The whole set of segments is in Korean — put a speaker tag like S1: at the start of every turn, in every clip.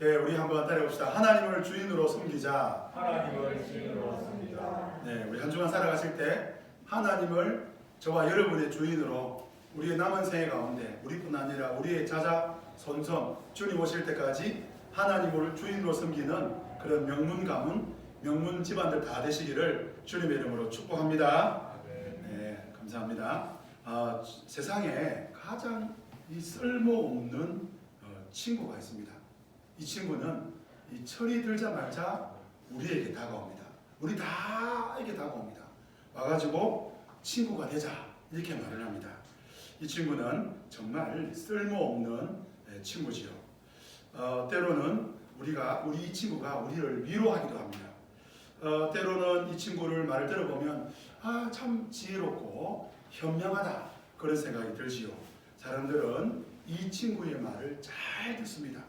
S1: 네, 우리 한번 따라해봅시다. 하나님을 주인으로 섬기자.
S2: 하나님을 주인으로 섬기자.
S1: 네, 우리 한 주간 살아가실 때 하나님을 저와 여러분의 주인으로 우리의 남은 생애 가운데 우리뿐 아니라 우리의 자자, 손손, 주님 오실 때까지 하나님을 주인으로 섬기는 그런 명문 가문, 명문 집안들 다 되시기를 주님의 이름으로 축복합니다. 네, 감사합니다. 세상에 가장 쓸모없는 친구가 있습니다. 이 친구는 이 철이 들자마자 우리에게 다가옵니다. 우리 다에게 다가옵니다. 와가지고 친구가 되자 이렇게 말을 합니다. 이 친구는 정말 쓸모없는 친구지요. 때로는 우리 이 친구가 우리를 위로하기도 합니다. 때로는 이 친구를 말을 들어보면 참 지혜롭고 현명하다 그런 생각이 들지요. 사람들은 이 친구의 말을 잘 듣습니다.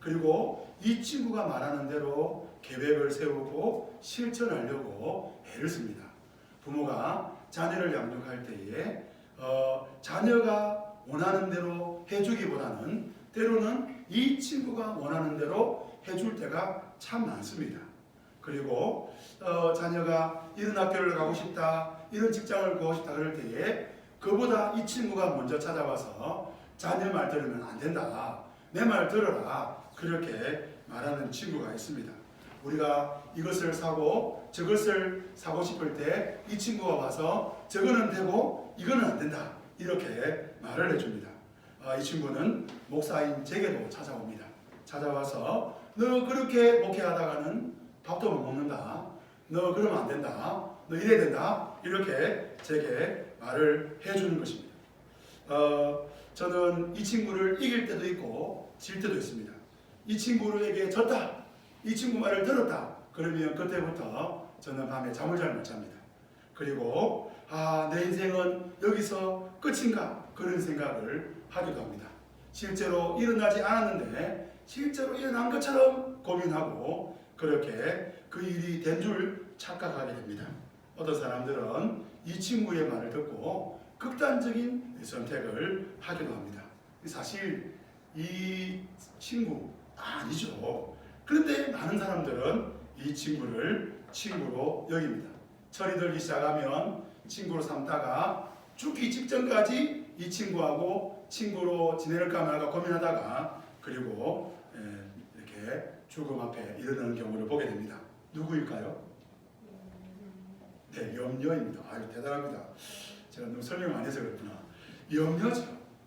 S1: 그리고 이 친구가 말하는 대로 계획을 세우고 실천하려고 애를 씁니다. 부모가 자녀를 양육할 때에 자녀가 원하는 대로 해주기보다는 때로는 이 친구가 원하는 대로 해줄 때가 참 많습니다. 그리고 자녀가 이런 학교를 가고 싶다, 이런 직장을 구하고 싶다 그럴 때에 그보다 이 친구가 먼저 찾아와서 자녀 말 들으면 안 된다, 내 말 들어라 그렇게 말하는 친구가 있습니다. 우리가 이것을 사고 저것을 사고 싶을 때 이 친구가 와서 저거는 되고 이거는 안 된다 이렇게 말을 해줍니다. 이 친구는 목사인 제게도 찾아옵니다. 찾아와서 너 그렇게 목회하다가는 밥도 못 먹는다, 너 그러면 안 된다, 너 이래야 된다 이렇게 제게 말을 해주는 것입니다. 저는 이 친구를 이길 때도 있고 질 때도 있습니다. 이 친구에게 졌다, 이 친구 말을 들었다 그러면 그때부터 저는 밤에 잠을 잘 못 잡니다. 그리고 내 인생은 여기서 끝인가 그런 생각을 하기도 합니다. 실제로 일어나지 않았는데 실제로 일어난 것처럼 고민하고 그렇게 그 일이 된 줄 착각하게 됩니다. 어떤 사람들은 이 친구의 말을 듣고 극단적인 선택을 하기도 합니다. 사실 이 친구 아니죠. 그런데 많은 사람들은 이 친구를 친구로 여깁니다. 철이 들기 시작하면 친구로 삼다가 죽기 직전까지 이 친구하고 친구로 지낼까 말까 고민하다가 그리고 이렇게 죽음 앞에 이르는 경우를 보게 됩니다. 누구일까요? 네, 염려입니다. 대단합니다. 제가 너무 설명 많이 해서 그렇구나. 염려죠.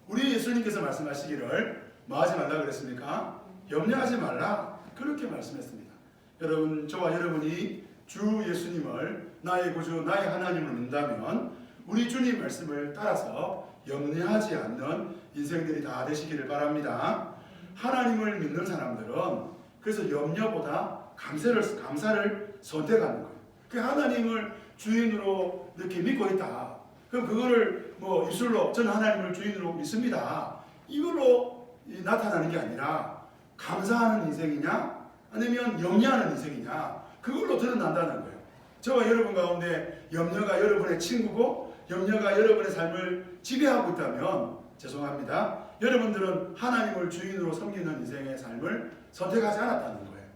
S1: 우리 예수님께서 말씀하시기를 뭐 하지 말라 그랬습니까? 염려하지 말라 그렇게 말씀했습니다. 여러분, 저와 여러분이 주 예수님을 나의 구주, 나의 하나님을 믿는다면 우리 주님 말씀을 따라서 염려하지 않는 인생들이 다 되시기를 바랍니다. 하나님을 믿는 사람들은 그래서 염려보다 감사를 선택하는 거예요. 그 하나님을 주인으로 이렇게 믿고 있다. 그럼 그거를 뭐 입술로 저는 하나님을 주인으로 믿습니다, 이걸로 나타나는 게 아니라 감사하는 인생이냐 아니면 염려하는 인생이냐 그걸로 드러난다는 거예요. 저와 여러분 가운데 염려가 여러분의 친구고 염려가 여러분의 삶을 지배하고 있다면 죄송합니다. 여러분들은 하나님을 주인으로 섬기는 인생의 삶을 선택하지 않았다는 거예요.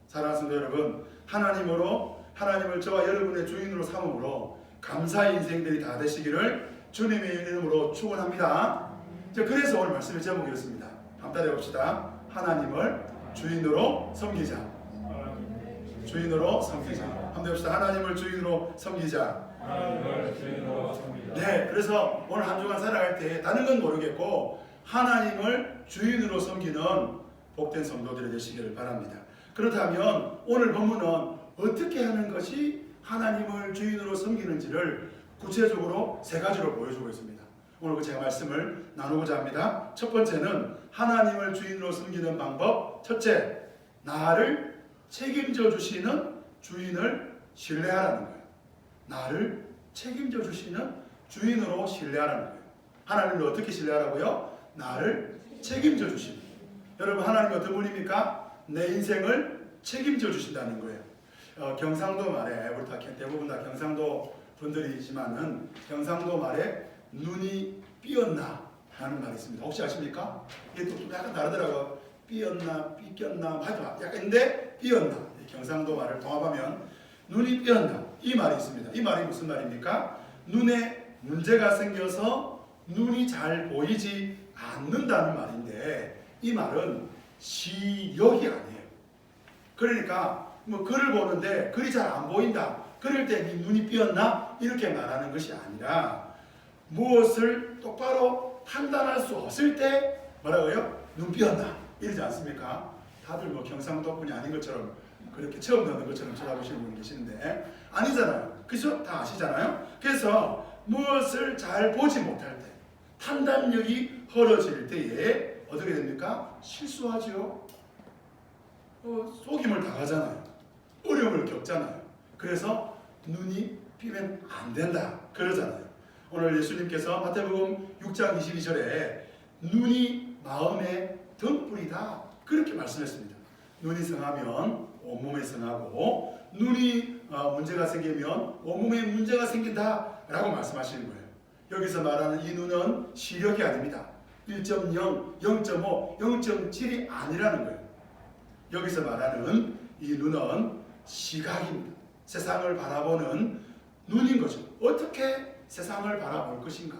S1: 사랑하는 성도 여러분, 하나님을 저와 여러분의 주인으로 삼음으로 감사의 인생들이 다 되시기를 주님의 이름으로 축원합니다. 그래서 오늘 말씀의 제목이었습니다. 한번 따라해봅시다. 하나님을 주인으로 섬기자. 주인으로 섬기자. 한번 해봅시다. 하나님을 주인으로 섬기자.
S2: 하나님을 주인으로 섬기자.
S1: 네, 그래서 오늘 한 주간 살아갈 때 다른 건 모르겠고 하나님을 주인으로 섬기는 복된 성도들이 되시기를 바랍니다. 그렇다면 오늘 본문은 어떻게 하는 것이 하나님을 주인으로 섬기는지를 구체적으로 세 가지로 보여주고 있습니다. 오늘 제가 말씀을 나누고자 합니다. 첫 번째는 하나님을 주인으로 섬기는 방법. 첫째, 나를 책임져 주시는 주인을 신뢰하라는 거예요. 나를 책임져 주시는 주인으로 신뢰하라는 거예요. 하나님을 어떻게 신뢰하라고요? 나를 책임져 주시는. 여러분, 하나님이 어떤 분입니까? 내 인생을 책임져 주신다는 거예요. 경상도 말에 우리 대부분 다 경상도 분들이지만은 경상도 말에 눈이 삐었나 하는 말이 있습니다. 혹시 아십니까? 이게 또 약간 다르더라고요. 삐었나 삐꼈나 하지마 약간 근데 삐었나 경상도 말을 통합하면 눈이 삐었나 이 말이 있습니다. 이 말이 무슨 말입니까? 눈에 문제가 생겨서 눈이 잘 보이지 않는다는 말인데 이 말은 시력이 아니에요. 그러니까 뭐 글을 보는데 글이 잘 안 보인다. 그럴 때 네 눈이 삐었나? 이렇게 말하는 것이 아니라 무엇을 똑바로 판단할 수 없을 때 뭐라고요? 눈 삐었나? 이러지 않습니까? 다들 뭐 경상도 분이 아닌 것처럼 그렇게 처음 듣는 것처럼 쳐다보시는 분이 계시는데 아니잖아요. 그죠? 다 아시잖아요. 그래서 무엇을 잘 보지 못할 때 판단력이 흐려질 때에 어떻게 됩니까? 실수하죠. 속임을 당하잖아요. 어려움을 겪잖아요. 그래서 눈이 삐면 안 된다 그러잖아요. 오늘 예수님께서 마태복음 6장 22절에 눈이 마음의 등불이다 그렇게 말씀했습니다. 눈이 성하면 온몸에 성하고 눈이 문제가 생기면 온몸에 문제가 생긴다 라고 말씀하시는 거예요. 여기서 말하는 이 눈은 시력이 아닙니다. 1.0, 0.5, 0.7이 아니라는 거예요. 여기서 말하는 이 눈은 시각입니다. 세상을 바라보는 눈인 거죠. 어떻게 세상을 바라볼 것인가.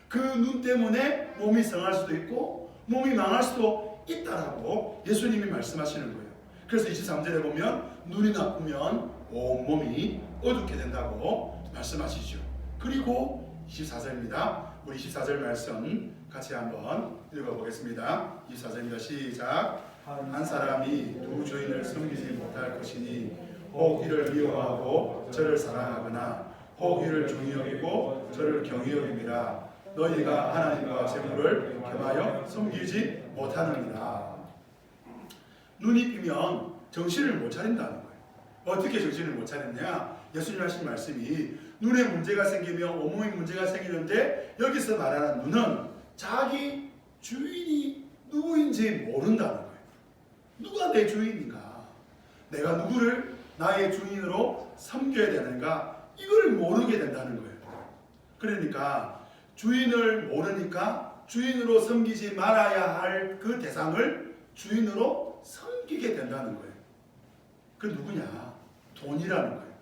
S1: 그 눈 때문에 몸이 성할 수도 있고 몸이 망할 수도 있다라고 예수님이 말씀하시는 거예요. 그래서 23절에 보면 눈이 나쁘면 온몸이 어둡게 된다고 말씀하시죠. 그리고 24절입니다. 우리 24절 말씀 같이 한번 읽어보겠습니다. 24절입니다. 시작. 한 사람이 두 주인을 섬기지 못할 것이니 혹 이를 미워하고 저를 사랑하거나 혹 이를 중히 여기고 저를 경히 여김이라. 너희가 하나님과 재물을 겸하여 섬기지 못하느니라. 눈이 삐면 정신을 못 차린다는 거예요. 어떻게 정신을 못 차렸냐? 예수님 하신 말씀이 눈에 문제가 생기면 온몸에 문제가 생기는데 여기서 말하는 눈은 자기 주인이 누구인지 모른다는 거예요. 누가 내 주인인가? 내가 누구를 나의 주인으로 섬겨야 되는가? 이걸 모르게 된다는 거예요. 그러니까 주인을 모르니까 주인으로 섬기지 말아야 할 그 대상을 주인으로 섬기게 된다는 거예요. 그 누구냐? 돈이라는 거예요.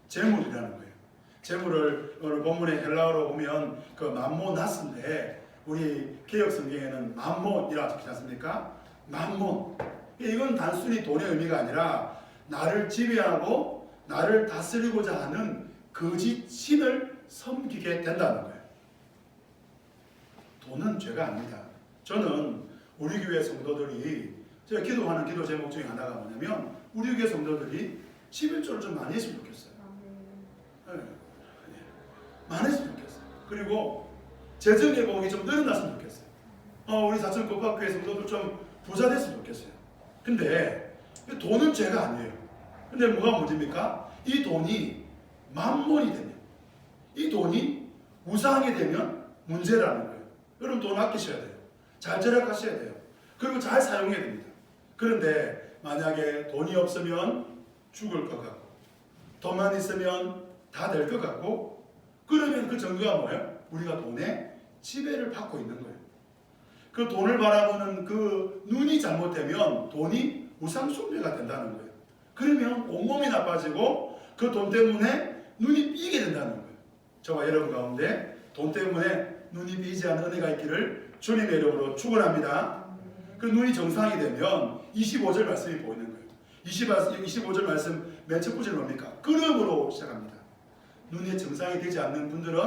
S1: 재물이라는 거예요. 재물을 오늘 본문의 헬라어로 보면 그 맘모나스인데 우리 개역 성경에는 맘몬이라고 적히지 않습니까? 맘몬. 이건 단순히 돈의 의미가 아니라 나를 지배하고 나를 다스리고자 하는 거짓 신을 섬기게 된다는 거예요. 돈은 죄가 아닙니다. 저는 우리 교회 성도들이 제가 기도하는 기도 제목 중에 하나가 뭐냐면 우리 교회 성도들이 11조를 좀 많이 했으면 좋겠어요. 네. 많이 했으면 좋겠어요. 그리고 재정의 복이 좀 늘어났으면 좋겠어요. 우리 사천 국밥교회 성도들 좀 부자 됐으면 좋겠어요. 근데 돈은 죄가 아니에요. 근데 뭐가 문제입니까? 이 돈이 만몬이 되면, 이 돈이 우상이 되면 문제라는 거예요. 여러분 돈 아끼셔야 돼요. 잘 절약하셔야 돼요. 그리고 잘 사용해야 됩니다. 그런데 만약에 돈이 없으면 죽을 것 같고 돈만 있으면 다 될 것 같고 그러면 그 증거가 뭐예요? 우리가 돈에 지배를 받고 있는 거예요. 그 돈을 바라보는 그 눈이 잘못되면 돈이 우상숭배가 된다는 거예요. 그러면 온몸이 나빠지고 그 돈 때문에 눈이 삐게 된다는 거예요. 저와 여러분 가운데 돈 때문에 눈이 삐지 않은 은혜가 있기를 주님의 이름으로 축원합니다. 그 눈이 정상이 되면 25절 말씀이 보이는 거예요. 25절 말씀 맨 첫 구절 뭡니까? 그러므로 시작합니다. 눈이 정상이 되지 않는 분들은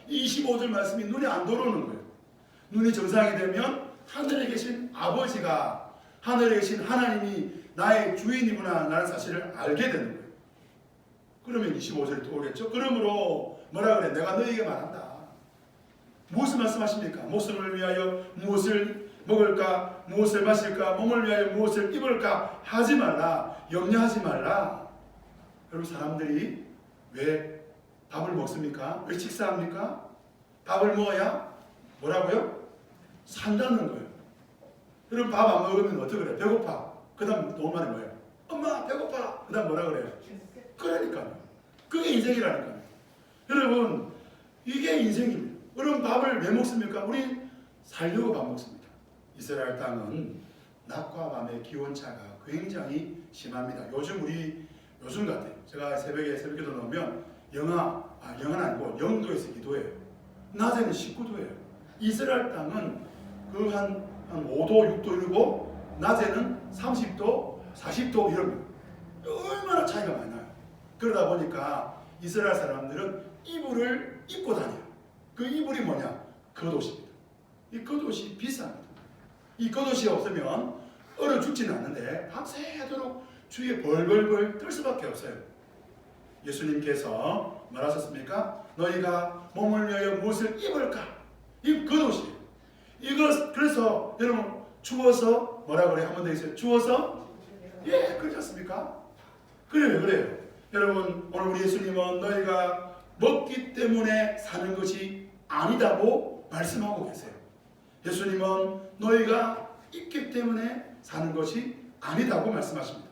S1: 25절 말씀이 눈에 안 들어오는 거예요. 눈이 정상이 되면 하늘에 계신 아버지가 하늘에 계신 하나님이 나의 주인이구나 라는 사실을 알게 되는 거예요. 그러면 25절이 들어오겠죠. 그러므로 뭐라 그래? 내가 너희에게 말한다. 무엇을 말씀하십니까? 목숨을 위하여 무엇을 먹을까? 무엇을 마실까? 몸을 위하여 무엇을 입을까? 하지 말라. 염려하지 말라. 여러분 사람들이 왜 밥을 먹습니까? 왜 식사합니까? 밥을 먹어야 뭐라고요? 산다는 거예요. 여러분 밥 안 먹으면 어떻게 그래요? 배고파. 그 다음 또 말이 뭐예요? 엄마 배고파. 그 다음 뭐라 그래요? 그러니까요. 그게 인생이라니까요. 여러분 이게 인생입니다. 여러분 밥을 왜 먹습니까? 우리 살려고 밥 먹습니다. 이스라엘 땅은 낮과 밤의 기온차가 굉장히 심합니다. 요즘 같아요. 제가 새벽기도 넣으면 영하는 아니고 0도에서 기도해요. 낮에는 19도예요. 이스라엘 땅은 그 한 5도, 6도 이러고 낮에는 30도, 40도 이럽니다. 얼마나 차이가 많이 나요. 그러다 보니까 이스라엘 사람들은 이불을 입고 다녀요. 그 이불이 뭐냐? 겉옷입니다. 이 겉옷이 비쌉니다. 이 겉옷이 없으면 얼어 죽지는 않는데 밤새도록 주위에 벌벌벌 떨 수밖에 없어요. 예수님께서 말하셨습니까? 너희가 몸을 위하여 무엇을 입을까? 이 겉옷이에요. 그래서 여러분 추워서 뭐라 그래요? 한 번 더 있어요. 추워서? 예, 그렇지 않습니까? 그래요. 여러분 오늘 우리 예수님은 너희가 먹기 때문에 사는 것이 아니다고 말씀하고 계세요. 예수님은 너희가 입기 때문에 사는 것이 아니다고 말씀하십니다.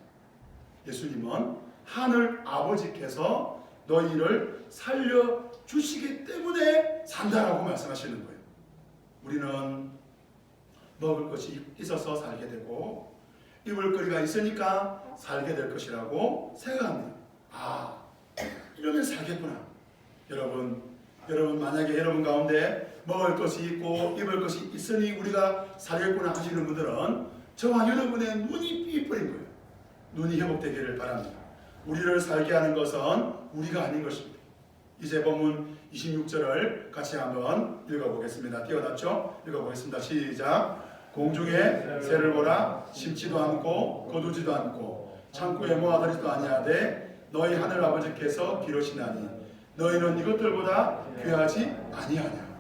S1: 예수님은 하늘 아버지께서 너희를 살려주시기 때문에 산다라고 말씀하시는 거예요. 우리는 먹을 것이 있어서 살게 되고 입을 거리가 있으니까 살게 될 것이라고 생각합니다. 이러면 살겠구나. 여러분 만약에 여러분 가운데 먹을 것이 있고 입을 것이 있으니 우리가 살겠구나 하시는 분들은 저와 여러분의 눈이 삐뿌린 거예요. 눈이 회복되기를 바랍니다. 우리를 살게 하는 것은 우리가 아닌 것입니다. 이제 본문 26절을 같이 한번 읽어보겠습니다. 띄워놨죠? 읽어보겠습니다. 시작. 공중에 새를 보라. 심지도 않고 거두지도 않고 창고에 모아두지도 아니하되 너희 하늘 아버지께서 기르시나니 너희는 이것들보다 귀하지 아니하냐.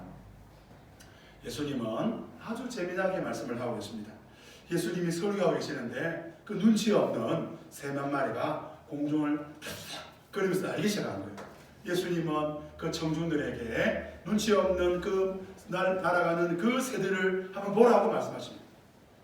S1: 예수님은 아주 재미나게 말씀을 하고 계십니다. 예수님이 설교하고 계시는데 그 눈치 없는 새만 마리가 공중을 그러면서 날기 시작한 거예요. 예수님은 그 청중들에게 눈치 없는 날아가는 그 새들을 한번 보라고 말씀하십니다.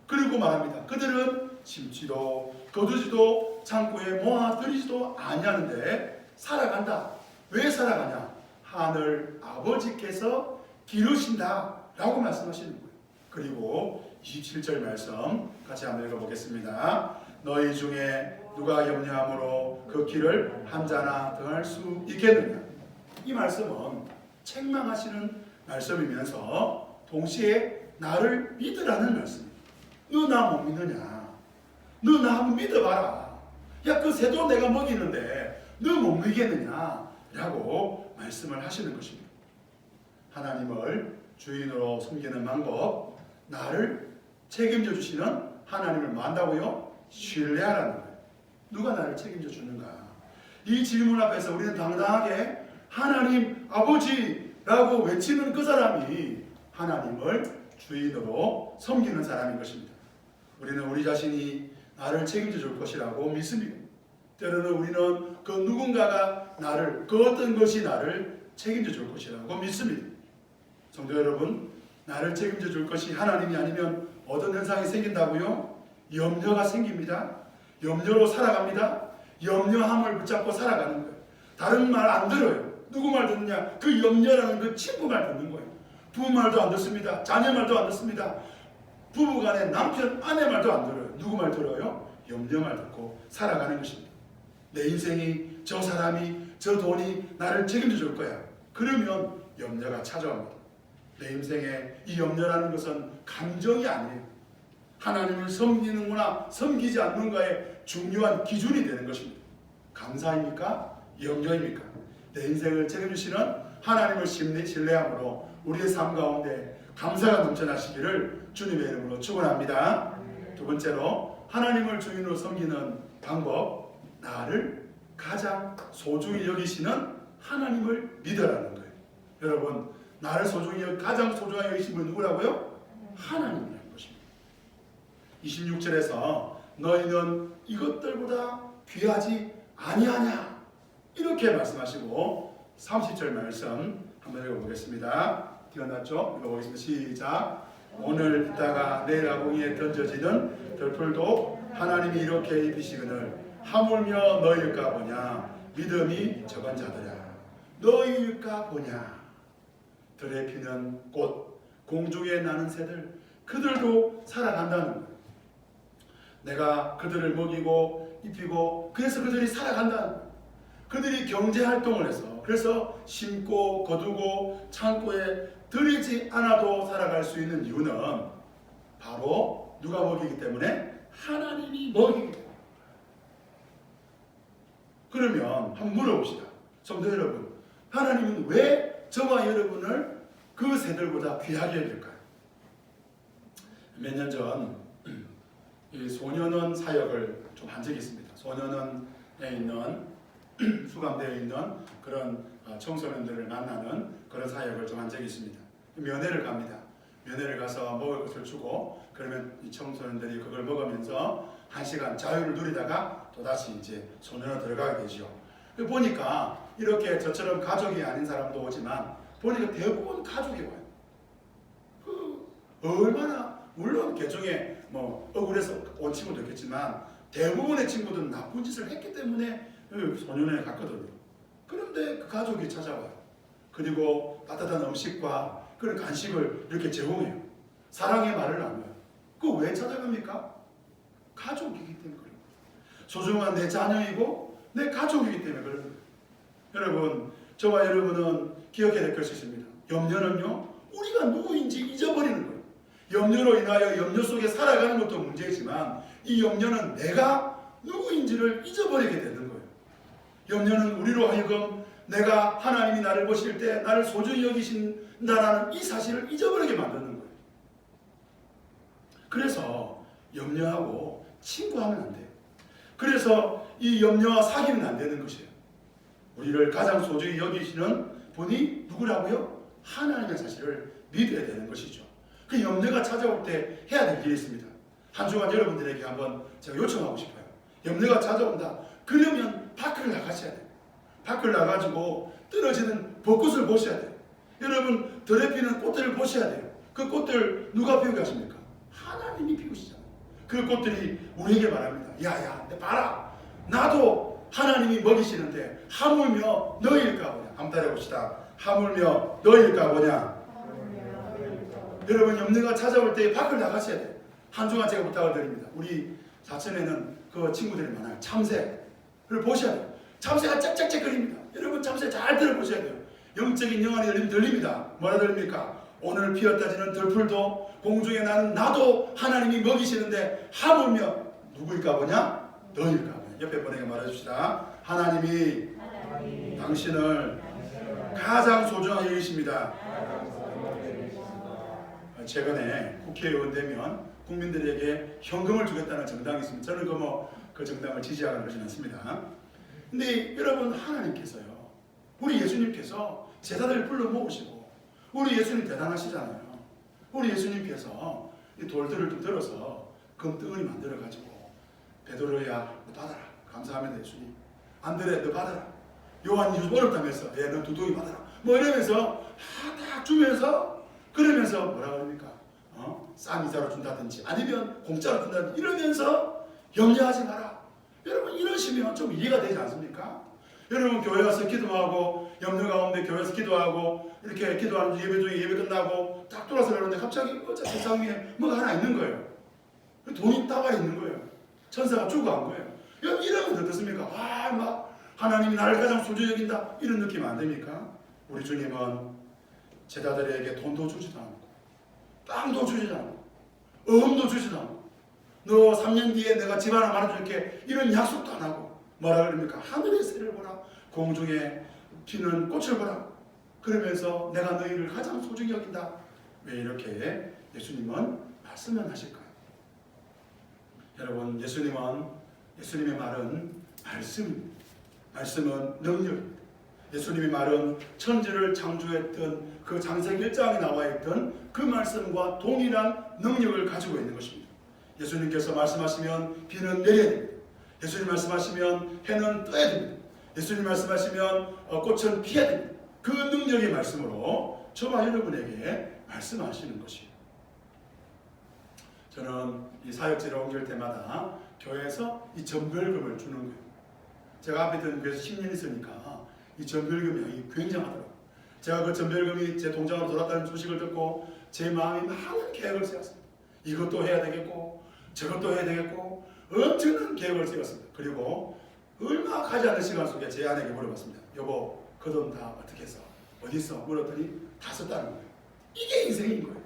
S1: 그리고 말합니다. 그들은 심지도 거두지도 창고에 모아들이지도 아니하는데 살아간다. 왜 살아가냐? 하늘 아버지께서 기르신다 라고 말씀하시는 거예요. 그리고 27절 말씀 같이 한번 읽어보겠습니다. 너희 중에 누가 염려함으로 그 길을 한 자나 더할 수 있겠느냐. 이 말씀은 책망하시는 말씀이면서 동시에 나를 믿으라는 말씀입니다. 너 나 못 믿느냐? 너 나 한번 믿어봐라. 야, 그 새도 내가 먹이는데 너 못 믿겠느냐? 라고 말씀을 하시는 것입니다. 하나님을 주인으로 섬기는 방법, 나를 책임져 주시는 하나님을 뭐 한다고요? 신뢰하라는 거예요. 누가 나를 책임져 주는가? 이 질문 앞에서 우리는 당당하게 하나님 아버지라고 외치는 그 사람이 하나님을 주인으로 섬기는 사람인 것입니다. 우리는 우리 자신이 나를 책임져 줄 것이라고 믿습니다. 때로는 우리는 그 누군가가 그 어떤 것이 나를 책임져 줄 것이라고 믿습니다. 성도 여러분, 나를 책임져 줄 것이 하나님이 아니면 어떤 현상이 생긴다고요? 염려가 생깁니다. 염려로 살아갑니다. 염려함을 붙잡고 살아가는 거예요. 다른 말 안 들어요. 누구 말 듣느냐? 그 염려라는 그 친구 말 듣는 거예요. 부모 말도 안 듣습니다. 자녀 말도 안 듣습니다. 부부간에 남편, 아내 말도 안 들어요. 누구 말 들어요? 염려 말 듣고 살아가는 것입니다. 내 인생이, 저 사람이, 저 돈이 나를 책임져 줄 거야. 그러면 염려가 찾아옵니다. 내 인생에 이 염려라는 것은 감정이 아니에요. 하나님을 섬기는구나, 섬기지 않는가의 중요한 기준이 되는 것입니다. 감사입니까? 염려입니까? 내 인생을 책임지시는 하나님을 신뢰함으로 우리의 삶 가운데 감사가 넘쳐나시기를 주님의 이름으로 축원합니다. 두 번째로 하나님을 주인으로 섬기는 방법, 나를 가장 소중히 여기시는 하나님을 믿으라는 거예요. 여러분, 나를 가장 소중하게 여기신 분은 누구라고요? 하나님이라는 것입니다. 26절에서 너희는 이것들보다 귀하지 아니하냐 이렇게 말씀하시고 30절 말씀 한번 읽어보겠습니다. 띄어놨죠? 읽어보겠습니다. 시작. 오늘 있다가 내일 아궁이에 던져지는 들풀도 하나님이 이렇게 입히시거늘 하물며 너희일까 보냐. 믿음이 적은 자들아 너희일까 보냐. 들에 피는 꽃, 공중에 나는 새들, 그들도 살아간다는 거예요. 내가 그들을 먹이고 입히고 그래서 그들이 살아간다는 거예요. 그들이 경제활동을 해서 그래서 심고 거두고 창고에 들이지 않아도 살아갈 수 있는 이유는 바로 누가 먹이기 때문에? 하나님이 먹이기 때문에. 그러면 한번 물어봅시다. 성도 여러분, 하나님은 왜 저와 여러분을 그 새들보다 귀하게 여길까요? 몇 년 전 소년원 사역을 좀 한 적이 있습니다. 소년원에 있는 수감되어 있는 그런 청소년들을 만나는 그런 사역을 좀 한 적이 있습니다. 면회를 갑니다. 면회를 가서 먹을 것을 주고 그러면 이 청소년들이 그걸 먹으면서 1시간 자유를 누리다가 또다시 이제 소년원 들어가게 되죠. 보니까 이렇게 저처럼 가족이 아닌 사람도 오지만 보니까 대부분 가족이 와요. 얼마나 물론 개중에 뭐 억울해서 온 친구도 있겠지만 대부분의 친구들은 나쁜 짓을 했기 때문에 소년원에 갔거든요. 그런데 그 가족이 찾아와요. 그리고 따뜻한 음식과 그런 간식을 이렇게 제공해요. 사랑의 말을 나눠요. 그거 왜 찾아갑니까? 가족이기 때문에 그래요. 소중한 내 자녀이고 내 가족이기 때문에 그래요. 여러분, 저와 여러분은 기억해야 될 것이 있습니다. 염려는요, 우리가 누구인지 잊어버리는 거예요. 염려로 인하여 염려 속에 살아가는 것도 문제지만 이 염려는 내가 누구인지를 잊어버리게 되는 거예요. 염려는 우리로 하여금 내가 하나님이 나를 보실 때 나를 소중히 여기신다라는 이 사실을 잊어버리게 만드는 거예요. 그래서 염려하고 친구하면 안 돼요. 그래서 이 염려와 사귀면 안 되는 것이에요. 우리를 가장 소중히 여기시는 분이 누구라고요? 하나님의 사실을 믿어야 되는 것이죠. 그 염려가 찾아올 때 해야 될 일이 있습니다. 한 주간 여러분들에게 한번 제가 요청하고 싶어요. 염려가 찾아온다. 그러면 밖을 나가셔야 돼요. 밖을 나가지고 떨어지는 벚꽃을 보셔야 돼요. 여러분, 들에 피는 꽃들을 보셔야 돼요. 그 꽃들 누가 피우게 하십니까? 하나님이 피우시잖아요. 그 꽃들이 우리에게 말합니다. 야야, 봐라. 나도 하나님이 먹이시는데 하물며 너희일까 보냐. 한번 따라해봅시다. 하물며 너희일까 보냐. 여러분, 염려가 찾아올 때 밖을 나가셔야 돼요. 한 주간 제가 부탁을 드립니다. 우리 사천에는 그 친구들이 많아요. 참새를 보셔야 돼요. 참새가 짹짹짹거립니다. 여러분, 참새 잘 들어보셔야 돼요. 영적인 영안이 들립니다. 뭐라 들립니까? 오늘 피었다지는 들풀도 공중에 나는 나도 하나님이 먹이시는데 하물며 누구일까 보냐? 너희일까 보냐. 옆에 분에게 말해줍시다. 하나님이 당신을 가장 소중하게 여기십니다. 최근에 국회의원 되면 국민들에게 현금을 주겠다는 정당이 있습니다. 저는 그 정당을 지지하거나 그러진 않습니다. 근데 여러분, 하나님께서요, 우리 예수님께서 제자들을 불러 모으시고, 우리 예수님 대단하시잖아요. 우리 예수님께서 이 돌들을 좀 들어서 금덩어리 만들어가지고, 베드로야, 너 받아라. 감사합니다, 예수님. 안드레, 너 받아라. 요한이 요즘 어렵다면서, 너 두둥이 받아라. 뭐 이러면서 딱 주면서, 그러면서 뭐라 그럽니까? 싼 이자로 준다든지 아니면 공짜로 준다든지 이러면서 염려하지 마라. 여러분, 이러시면 좀 이해가 되지 않습니까? 여러분, 교회 와서 기도하고 염려 가운데 교회에서 기도하고 이렇게 기도하는 예배 중에 예배 끝나고 딱 돌아서 그러는데 갑자기 세상 위에 뭐가 하나 있는 거예요. 돈이 따발이 있는 거예요. 천사가 주고 간 거예요. 이러면 어떻습니까? 막 하나님이 나를 가장 소중히 여긴다 이런 느낌 안 됩니까? 우리 주님은 제자들에게 돈도 주지도 않고 땅도 주지도 않고 어음도 주지도 않고 너 3년 뒤에 내가 집 하나 말아줄게 이런 약속도 안 하고 뭐라 그럽니까? 하늘의 새를 보라, 공중에 피는 꽃을 보라. 그러면서 내가 너희를 가장 소중히 여긴다. 왜 이렇게 예수님은 말씀을 하실까요? 여러분, 예수님의 말은 말씀입니다. 말씀은 능력입니다. 예수님의 말은 천지를 창조했던 그 창세기 1장에 나와 있던 그 말씀과 동일한 능력을 가지고 있는 것입니다. 예수님께서 말씀하시면 비는 내려야 됩니다. 예수님 말씀하시면 해는 떠야 됩니다. 예수님 말씀하시면 꽃은 피어야 됩니다. 그 능력의 말씀으로 저와 여러분에게 말씀하시는 것이에요. 저는 이 사역지를 옮길 때마다 교회에서 이 전별금을 주는 거예요. 제가 앞에 있던 교회에서 10년 있으니까 이 전별금이 굉장하더라고요. 제가 그 전별금이 제 통장으로 돌았다는 소식을 듣고 제 마음이 많은 계획을 세웠습니다. 이것도 해야 되겠고 저것도 해야 되겠고 엄청난 계획을 세웠습니다. 그리고 얼마 가지 않는 시간 속에 제 아내에게 물어봤습니다. 여보, 그 돈 다 어떻게 했어? 어디 있어? 물었더니 다 썼다는 거예요. 이게 인생인 거예요.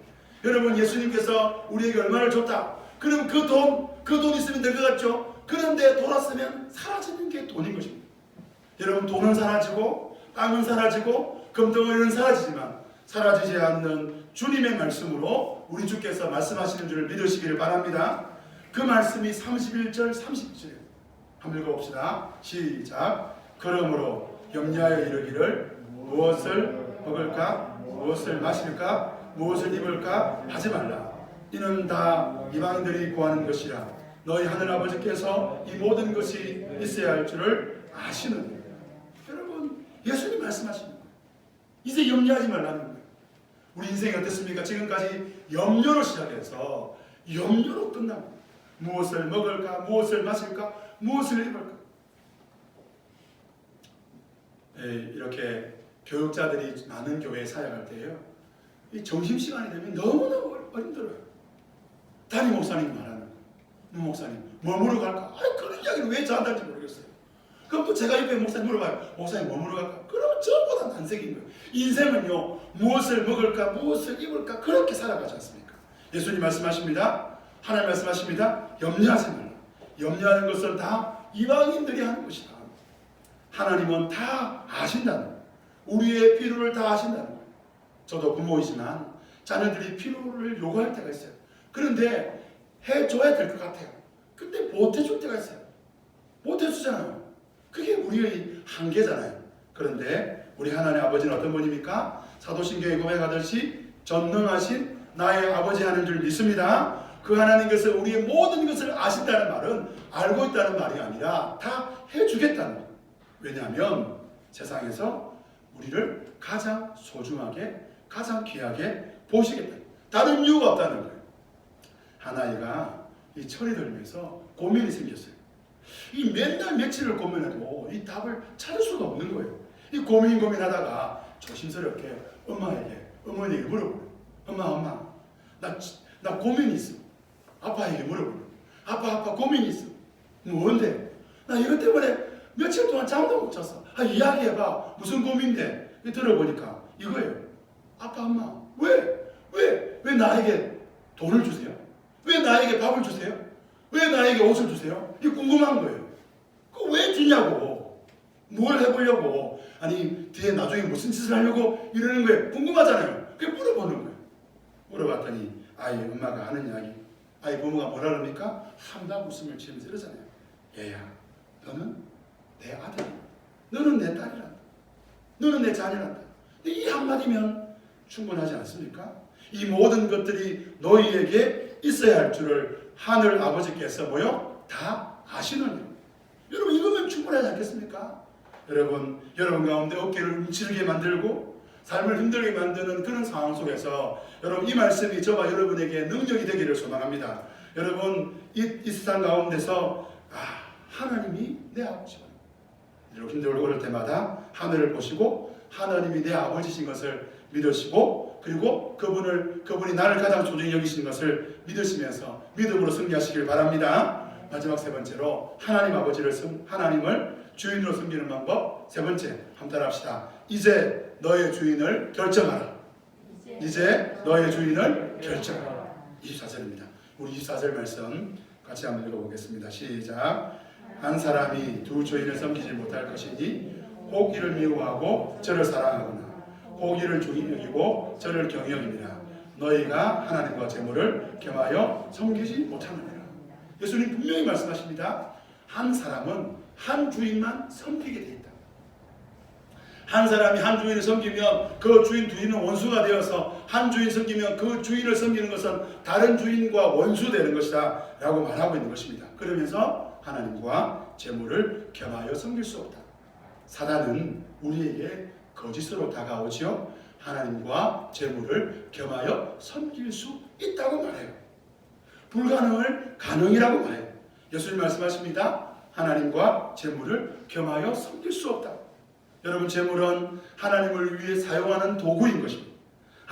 S1: 여러분, 예수님께서 우리에게 얼마를 줬다. 그럼 그 돈 있으면 될 것 같죠? 그런데 돌았으면 사라지는 게 돈인 것입니다. 여러분, 돈은 사라지고 땅은 사라지고 금덩어리는 사라지지만 사라지지 않는 주님의 말씀으로 우리 주께서 말씀하시는 줄을 믿으시기를 바랍니다. 그 말씀이 31절 32절이에요. 한번 읽어봅시다. 시작. 그러므로 염려하여 이르기를 무엇을 먹을까? 무엇을 마실까? 무엇을 입을까? 하지 말라. 이는 다 이방인들이 구하는 것이라. 너희 하늘아버지께서 이 모든 것이 있어야 할 줄을 아시느니라. 여러분, 예수님 말씀하시는 거예요. 이제 염려하지 말라는 거예요. 우리 인생이 어떻습니까? 지금까지 염려로 시작해서 염려로 끝납니다. 무엇을 먹을까? 무엇을 마실까? 무엇을 입을까? 이렇게 교육자들이 많은 교회에 사역할 때요, 이 점심시간이 되면 너무너무 힘들어요. 담임 목사님 말하는 거예요. 목사님, 뭐 먹으러 갈까? 그런 이야기를 왜 저한테 하는지 모르겠어요. 그럼 또 제가 옆에 목사님 물어봐요. 목사님 뭐 먹으러 갈까? 그러면 저보다 난색인 거예요. 인생은요, 무엇을 먹을까? 무엇을 입을까? 그렇게 살아가지 않습니까? 예수님 말씀하십니다. 하나님 말씀하십니다. 염려하지 말라. 염려하는 것은 다 이방인들이 하는 것이다. 하나님은 다 아신다는 거예요. 우리의 필요를 다 아신다는 거예요. 저도 부모이지만 자녀들이 필요를 요구할 때가 있어요. 그런데 해줘야 될 것 같아요. 근데 못 해줄 때가 있어요. 못 해주잖아요. 그게 우리의 한계잖아요. 그런데 우리 하나님 아버지는 어떤 분입니까? 사도신경에 고백하듯이 전능하신 나의 아버지 하는 줄 믿습니다. 그 하나님께서 우리의 모든 것을 아신다는 말은 알고 있다는 말이 아니라 다 해주겠다는 거예요. 왜냐하면 세상에서 우리를 가장 소중하게, 가장 귀하게 보시겠다. 다른 이유가 없다는 거예요. 한 아이가 이 철이 들면서 고민이 생겼어요. 이 맨날 며칠을 고민해도 이 답을 찾을 수가 없는 거예요. 이 고민하다가 조심스럽게 어머니에게 물어보래요. 엄마, 나 고민이 있어. 아빠에게 물어보래요. 아빠 고민이 있어. 뭔데? 나 이것 때문에 며칠 동안 잠도 못 잤어. 이야기해봐. 무슨 고민인데? 들어보니까 이거예요. 아빠, 엄마, 왜 나에게 돈을 주세요? 왜 나에게 밥을 주세요? 왜 나에게 옷을 주세요? 이게 궁금한 거예요. 그거 왜 주냐고. 뭘 해보려고. 아니, 뒤에 나중에 무슨 짓을 하려고 이러는 거예요. 궁금하잖아요. 그게 물어보는 거예요. 물어봤더니 아이 엄마가 하는 이야기. 아이 부모가 뭐라 그럽니까? 한방 웃음을 지으면서 이러잖아요. 얘야, 너는 내 아들이야. 너는 내 딸이란다. 너는 내 자녀란다. 이 한마디면 충분하지 않습니까? 이 모든 것들이 너희에게 있어야 할 줄을 하늘 아버지께서 다 아시느니. 여러분, 이거면 충분하지 않겠습니까? 여러분 가운데 어깨를 움츠리게 만들고 삶을 힘들게 만드는 그런 상황 속에서 여러분, 이 말씀이 저와 여러분에게 능력이 되기를 소망합니다. 여러분, 이 세상 가운데서 하나님이 내 아버지구나. 이렇게 힘들고 그럴 때마다 하늘을 보시고 하나님이 내 아버지신 것을 믿으시고, 그리고 그분이 나를 가장 소중히 여기시는 것을 믿으시면서 믿음으로 승리하시길 바랍니다. 마지막 세 번째로 하나님을 주인으로 섬기는 방법. 세 번째, 한번 따라합시다. 이제 너의 주인을 결정하라. 이제 너의 주인을 결정하라. 24절입니다. 우리 24절 말씀 같이 한번 읽어보겠습니다. 시작. 한 사람이 두 주인을 섬기지 못할 것이니 혹 이를 미워하고 저를 사랑하거나 혹 이를 주인 여기고 저를 경히 여깁니다. 너희가 하나님과 재물을 겸하여 섬기지 못하느니라. 예수님 분명히 말씀하십니다. 한 사람은 한 주인만 섬기게 돼 있다. 한 사람이 한 주인을 섬기면 그 주인 두 주인은 원수가 되어서 한 주인 섬기면 그 주인을 섬기는 것은 다른 주인과 원수되는 것이다 라고 말하고 있는 것입니다. 그러면서 하나님과 재물을 겸하여 섬길 수 없다. 사단은 우리에게 거짓으로 다가오지요. 하나님과 재물을 겸하여 섬길 수 있다고 말해요. 불가능을 가능이라고 말해요. 예수님 말씀하십니다. 하나님과 재물을 겸하여 섬길 수 없다. 여러분, 재물은 하나님을 위해 사용하는 도구인 것입니다.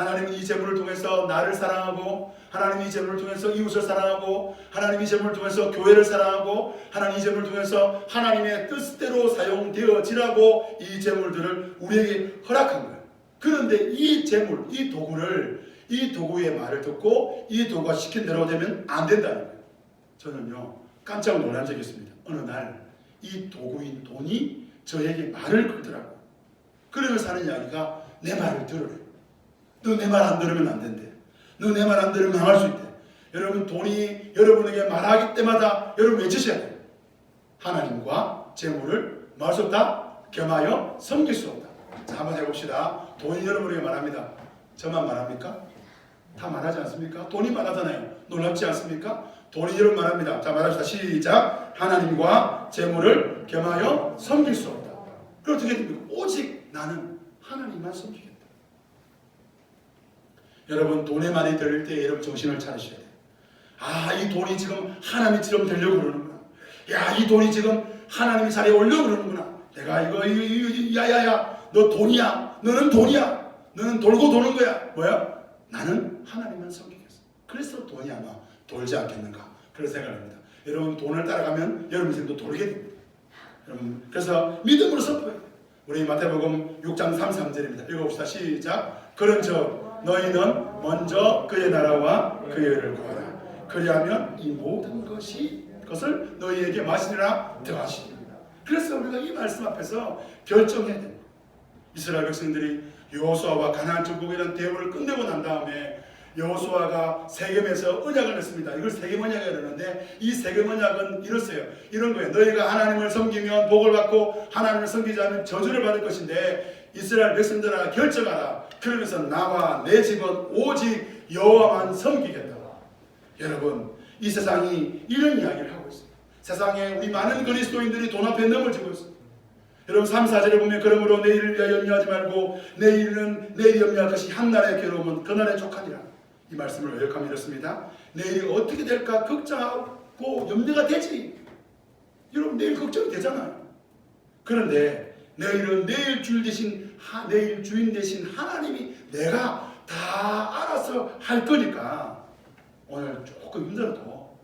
S1: 하나님은 이 재물을 통해서 나를 사랑하고, 하나님이 이 재물을 통해서 이웃을 사랑하고, 하나님이 이 재물을 통해서 교회를 사랑하고, 하나님 이 재물을 통해서 하나님의 뜻대로 사용되어지라고 이 재물들을 우리에게 허락한 거예요. 그런데 이 재물, 이 도구의 말을 듣고 이 도구가 시킨 대로 되면 안 된다는 거예요. 저는요 깜짝 놀란 적이 있습니다. 어느 날 이 도구인 돈이 저에게 말을 걸더라고요. 그러면서 하는 이야기가 내 말을 들으래. 너 내 말 안 들으면 안 된대. 너 내 말 안 들으면 망할 수 있대. 여러분 돈이 여러분에게 말하기 때마다 여러분 외치셔야 돼요. 하나님과 재물을 말 수 없다. 겸하여 섬길 수 없다. 자 한번 해봅시다. 돈이 여러분에게 말합니다. 저만 말합니까? 다 말하지 않습니까? 돈이 말하잖아요. 놀랍지 않습니까? 돈이 여러분 말합니다. 자 말합시다. 시작. 하나님과 재물을 겸하여 섬길 수 없다. 그럼 어떻게 됩니까? 오직 나는 하나님만 섬기겠다. 여러분 돈의 말이 들릴 때 여러분 정신을 차리셔야 돼요. 아, 이 돈이 지금 하나님처럼 되려고 그러는구나. 야, 이 돈이 지금 하나님의 자리에 올려고 그러는구나. 내가 야야야 너 돈이야. 너는 돈이야. 너는 돌고 도는 거야. 뭐야? 나는 하나님만 섬기겠어. 그래서 돈이 아마 돌지 않겠는가 그런 생각을 합니다. 여러분 돈을 따라가면 여러분 인생도 돌게 됩니다. 여러분 그래서 믿음으로 선포해요. 우리 마태복음 6장 33절입니다. 읽어봅시다. 시작. 그런즉 너희는 먼저 그의 나라와 그의 의를 구하라. 그리하면 이 모든 것을 너희에게 마시리라 더하시리라. 그래서 우리가 이 말씀 앞에서 결정해야 됩니다. 이스라엘 백성들이 여호수아와 가나안 정복이라는 대업을 끝내고 난 다음에 여호수아가 세겜에서 언약을 냈습니다. 이걸 세겜 언약이라고 그러는데 이 세겜 언약은 이런 거예요. 너희가 하나님을 섬기면 복을 받고 하나님을 섬기지 않으면 저주를 받을 것인데 이스라엘 백성들아 결정하라. 그러면서 나와 내 집은 오직 여호와만 섬기겠다. 여러분 이 세상이 이런 이야기를 하고 있습니다. 세상에 우리 많은 그리스도인들이 돈 앞에 넘어지고 있습니다. 여러분 3, 4절에 보면 그러므로 내일을 위하여 염려하지 말고 내일은 내일 염려할 것이 한날의 괴로움은 그날의 족하니라. 이 말씀을 요약하면 이렇습니다. 내일이 어떻게 될까 걱정하고 염려가 되지. 여러분 내일 걱정이 되잖아요. 그런데 내일은 내일 주인 대신 하나님이 내가 다 알아서 할 거니까 오늘 조금 힘들어도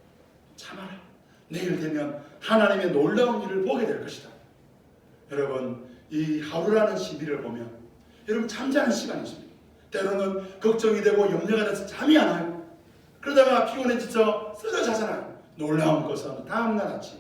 S1: 참아라. 내일 되면 하나님의 놀라운 일을 보게 될 것이다. 여러분 이 하루라는 시비를 보면 여러분 잠자는 시간이 있습니다. 때로는 걱정이 되고 염려가 돼서 잠이 안 와요. 그러다가 피곤해 지쳐 쓰러자잖아요. 놀라운 것은 다음날 아침,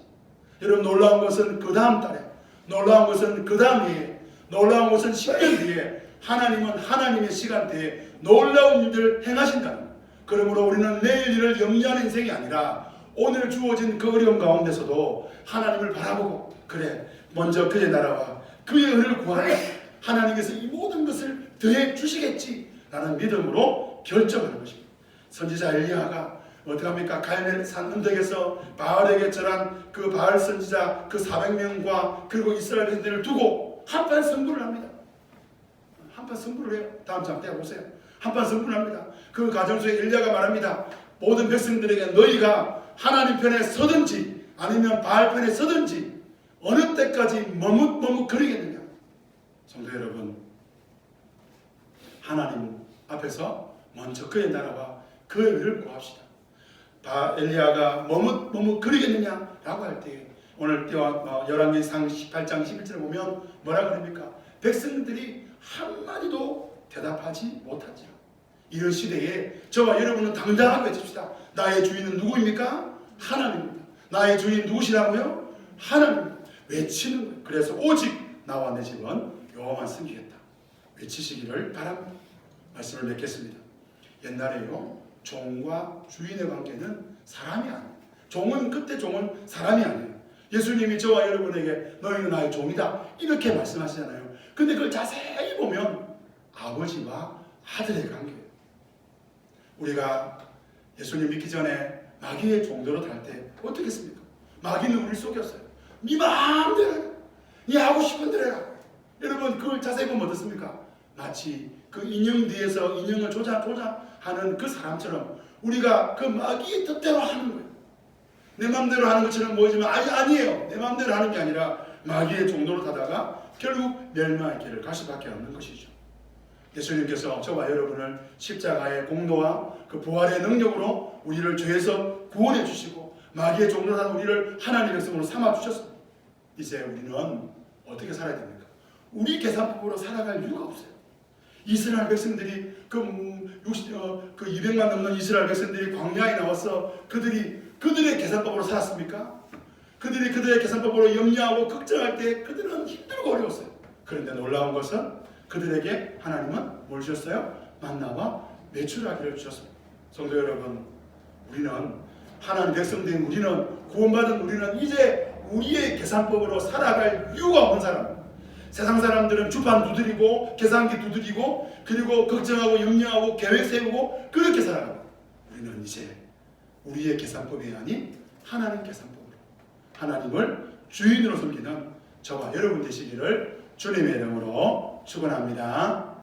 S1: 여러분 놀라운 것은 그 다음 달에, 놀라운 것은 그 다음 해에, 놀라운 것은 10년 뒤에 하나님은 하나님의 시간대에 놀라운 일들을 행하신다는 거예요. 그러므로 우리는 내일 일을 염려하는 인생이 아니라 오늘 주어진 그 어려움 가운데서도 하나님을 바라보고 그래 먼저 그의 나라와 그의 의를 구하라. 하나님께서 이 모든 것을 더해 주시겠지라는 믿음으로 결정하는 것입니다. 선지자 엘리야가 어떻게 합니까? 갈멜산 언덕에서 바알에게 절한 그 바알 선지자 그 400명과 그리고 이스라엘 백성들을 두고 한판 승부를 합니다. 한판 승부를 해요. 다음 장 때 보세요. 한판 승부를 합니다. 그 과정 속에 엘리야가 말합니다. 모든 백성들에게 너희가 하나님 편에 서든지 아니면 바알 편에 서든지 어느 때까지 머뭇거리겠느냐. 성도 여러분, 하나님 앞에서 먼저 그의 나라와 그의 의를 구합시다. 엘리야가 머뭇거리겠느냐라고 할 때 오늘 열왕기상 18장 11절에 보면 뭐라 그럽니까? 백성들이 한마디도 대답하지 못한지라. 이런 시대에 저와 여러분은 당당하게 외칩시다. 나의 주인은 누구입니까? 하나님입니다. 나의 주인 누구시라고요? 하나님입니다. 외치는 거예요. 그래서 오직 나와 내 집은 여호와만 섬기겠다. 외치시기를 바랍니다. 말씀을 맺겠습니다. 옛날에요 종과 주인의 관계는 사람이 아니에요. 종은 그때 종은 사람이 아니에요. 예수님이 저와 여러분에게 너희는 나의 종이다 이렇게 말씀하시잖아요. 근데 그걸 자세히 보면 아버지와 아들의 관계예요. 우리가 예수님 믿기 전에 마귀의 종도로 달 때 어떻게 했습니까? 마귀는 우리를 속였어요. 네 마음대로 해라. 네 하고 싶은 대로 해라. 여러분 그걸 자세히 보면 어떻습니까? 마치 그 인형 뒤에서 인형을 조작하는 그 사람처럼 우리가 그 마귀의 뜻대로 하는 거예요. 내 마음대로 하는 것처럼 보이지만 아니에요. 내 마음대로 하는 게 아니라 마귀의 종도로 타다가 결국 멸망의 길을 갈 수밖에 없는 것이죠. 예수님께서 저와 여러분을 십자가의 공로와 그 부활의 능력으로 우리를 죄에서 구원해 주시고 마귀의 종로한 우리를 하나님의 백성으로 삼아 주셨습니다. 이제 우리는 어떻게 살아야 됩니까? 우리 계산법으로 살아갈 이유가 없어요. 이스라엘 백성들이 그 200만 넘는 이스라엘 백성들이 광야에 나와서 그들의 계산법으로 살았습니까? 그들의 계산법으로 염려하고 걱정할 때 그들은 힘들고 어려웠어요. 그런데 놀라운 것은 그들에게 하나님은 뭘 주셨어요? 만나와 메추라기를 주셨습니다. 성도 여러분, 우리는 하나님 백성된 우리는 구원받은 우리는 이제 우리의 계산법으로 살아갈 이유가 없는 사람. 세상 사람들은 주판 두드리고 계산기 두드리고 그리고 걱정하고 염려하고 계획 세우고 그렇게 살아갑니다. 우리는 이제 우리의 계산법이 아닌 하나님 계산법으로 하나님을 주인으로 섬기는 저와 여러분 되시기를 주님의 이름으로 축원합니다.